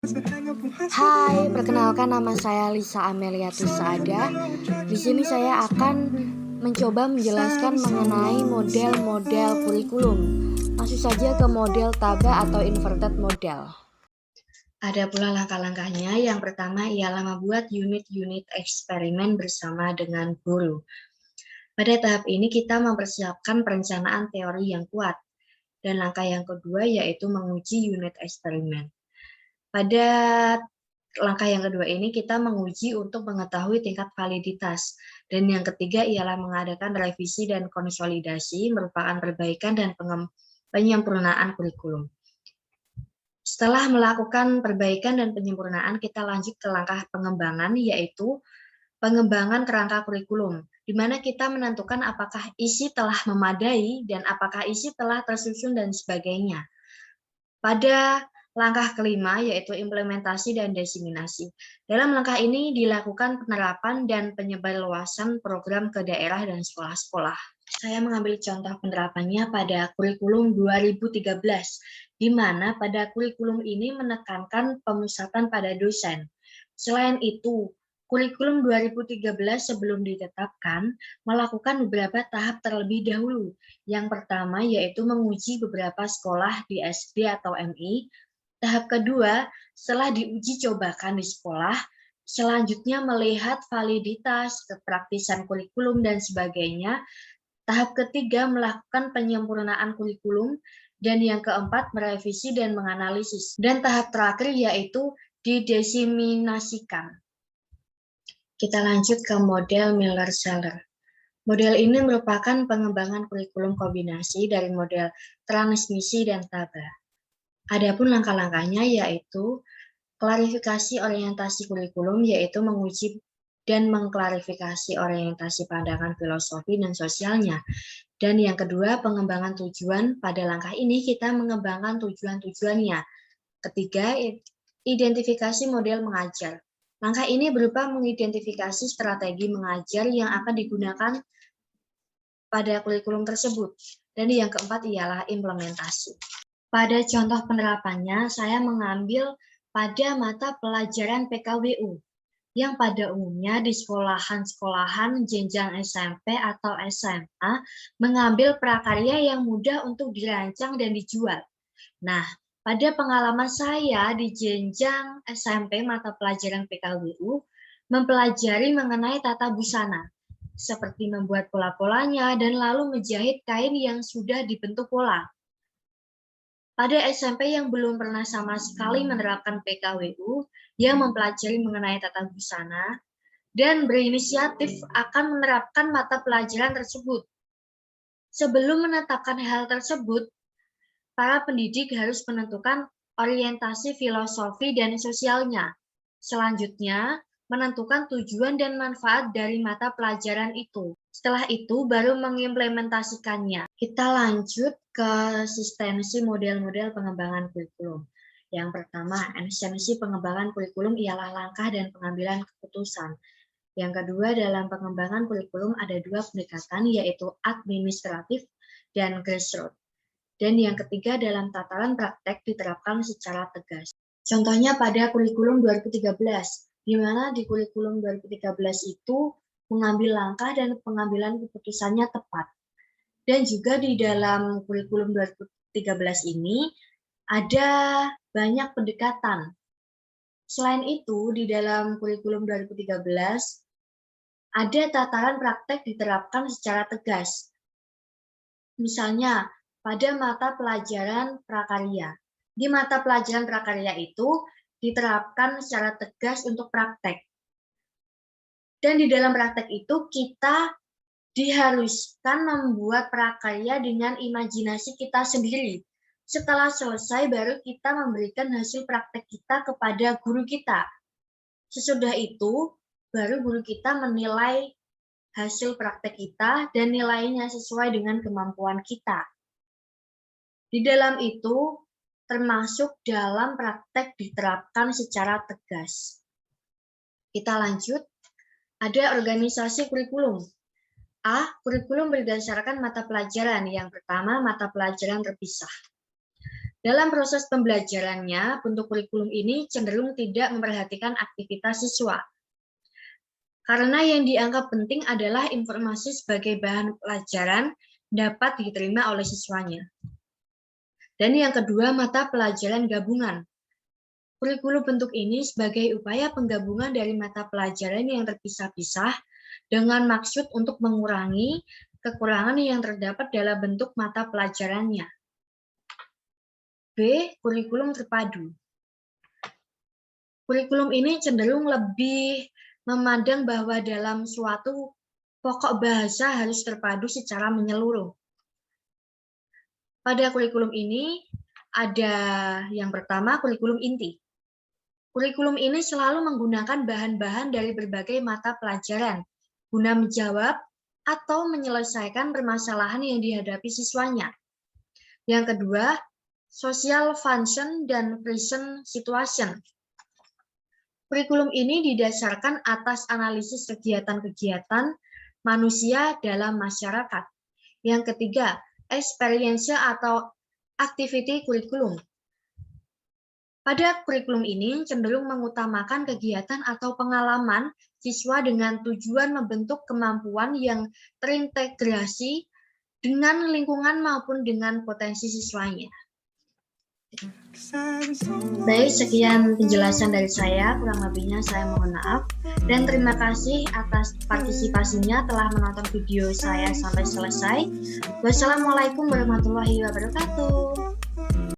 Hai, perkenalkan nama saya Lisa Amelia Tusaada. Di sini saya akan mencoba menjelaskan mengenai model-model kurikulum. Masuk saja ke model TABA atau inverted model. Ada pula langkah-langkahnya. Yang pertama ialah membuat unit-unit eksperimen bersama dengan guru. Pada tahap ini kita mempersiapkan perencanaan teori yang kuat. Dan langkah yang kedua yaitu menguji unit eksperimen. Pada langkah yang kedua ini kita menguji untuk mengetahui tingkat validitas. Dan yang ketiga ialah mengadakan revisi dan konsolidasi merupakan perbaikan dan penyempurnaan kurikulum. Setelah melakukan perbaikan dan penyempurnaan, kita lanjut ke langkah pengembangan, yaitu pengembangan kerangka kurikulum, di mana kita menentukan apakah isi telah memadai dan apakah isi telah tersusun dan sebagainya. Pada langkah kelima, yaitu implementasi dan diseminasi. Dalam langkah ini dilakukan penerapan dan penyebarluasan program ke daerah dan sekolah-sekolah. Saya mengambil contoh penerapannya pada kurikulum 2013, di mana pada kurikulum ini menekankan pemusatan pada dosen. Selain itu, kurikulum 2013 sebelum ditetapkan melakukan beberapa tahap terlebih dahulu. Yang pertama yaitu menguji beberapa sekolah di SD atau MI. Tahap kedua, setelah diuji cobakan di sekolah, selanjutnya melihat validitas, kepraktisan kurikulum, dan sebagainya. Tahap ketiga, melakukan penyempurnaan kurikulum. Dan yang keempat, merevisi dan menganalisis. Dan tahap terakhir yaitu didiseminasikan. Kita lanjut ke model Miller-Zeller. Model ini merupakan pengembangan kurikulum kombinasi dari model transmisi dan TABA. Adapun langkah-langkahnya yaitu klarifikasi orientasi kurikulum, yaitu menguji dan mengklarifikasi orientasi pandangan filosofi dan sosialnya. Dan yang kedua, pengembangan tujuan. Pada langkah ini kita mengembangkan tujuan-tujuannya. Ketiga, identifikasi model mengajar. Langkah ini berupa mengidentifikasi strategi mengajar yang akan digunakan pada kurikulum tersebut. Dan yang keempat ialah implementasi. Pada contoh penerapannya, saya mengambil pada mata pelajaran PKWU, yang pada umumnya di sekolahan-sekolahan jenjang SMP atau SMA mengambil prakarya yang mudah untuk dirancang dan dijual. Nah, pada pengalaman saya di jenjang SMP mata pelajaran PKWU, mempelajari mengenai tata busana, seperti membuat pola-polanya dan lalu menjahit kain yang sudah dibentuk pola. Pada SMP yang belum pernah sama sekali menerapkan PKWU, yang mempelajari mengenai tata busana, dan berinisiatif akan menerapkan mata pelajaran tersebut. Sebelum menetapkan hal tersebut, para pendidik harus menentukan orientasi filosofi dan sosialnya. Selanjutnya, menentukan tujuan dan manfaat dari mata pelajaran itu. Setelah itu, baru mengimplementasikannya. Kita lanjut ke esensi model-model pengembangan kurikulum. Yang pertama, esensi pengembangan kurikulum ialah langkah dan pengambilan keputusan. Yang kedua, dalam pengembangan kurikulum ada dua pendekatan, yaitu administratif dan grassroots. Dan yang ketiga, dalam tataran praktek diterapkan secara tegas. Contohnya pada kurikulum 2013, di mana di kurikulum 2013 itu mengambil langkah dan pengambilan keputusannya tepat. Dan juga di dalam kurikulum 2013 ini ada banyak pendekatan. Selain itu, di dalam kurikulum 2013 ada tataran praktek diterapkan secara tegas. Misalnya, pada mata pelajaran prakarya. Di mata pelajaran prakarya itu diterapkan secara tegas untuk praktek. Dan di dalam praktek itu kita diharuskan membuat prakarya dengan imajinasi kita sendiri. Setelah selesai baru kita memberikan hasil praktek kita kepada guru kita. Sesudah itu baru guru kita menilai hasil praktek kita dan nilainya sesuai dengan kemampuan kita. Di dalam itu termasuk dalam praktek diterapkan secara tegas. Kita lanjut. Ada organisasi kurikulum. A. Kurikulum berdasarkan mata pelajaran. Yang pertama, mata pelajaran terpisah. Dalam proses pembelajarannya, bentuk kurikulum ini cenderung tidak memperhatikan aktivitas siswa. Karena yang dianggap penting adalah informasi sebagai bahan pelajaran dapat diterima oleh siswanya. Dan yang kedua, mata pelajaran gabungan. Kurikulum bentuk ini sebagai upaya penggabungan dari mata pelajaran yang terpisah-pisah dengan maksud untuk mengurangi kekurangan yang terdapat dalam bentuk mata pelajarannya. B. Kurikulum terpadu. Kurikulum ini cenderung lebih memandang bahwa dalam suatu pokok bahasa harus terpadu secara menyeluruh. Pada kurikulum ini ada yang pertama, kurikulum inti. Kurikulum ini selalu menggunakan bahan-bahan dari berbagai mata pelajaran guna menjawab atau menyelesaikan permasalahan yang dihadapi siswanya. Yang kedua, social function dan present situation. Kurikulum ini didasarkan atas analisis kegiatan-kegiatan manusia dalam masyarakat. Yang ketiga, experience atau activity kurikulum. Pada kurikulum ini cenderung mengutamakan kegiatan atau pengalaman siswa dengan tujuan membentuk kemampuan yang terintegrasi dengan lingkungan maupun dengan potensi siswanya. Baik, sekian penjelasan dari saya, kurang lebihnya saya mohon maaf. Dan terima kasih atas partisipasinya telah menonton video saya sampai selesai. Wassalamualaikum warahmatullahi wabarakatuh.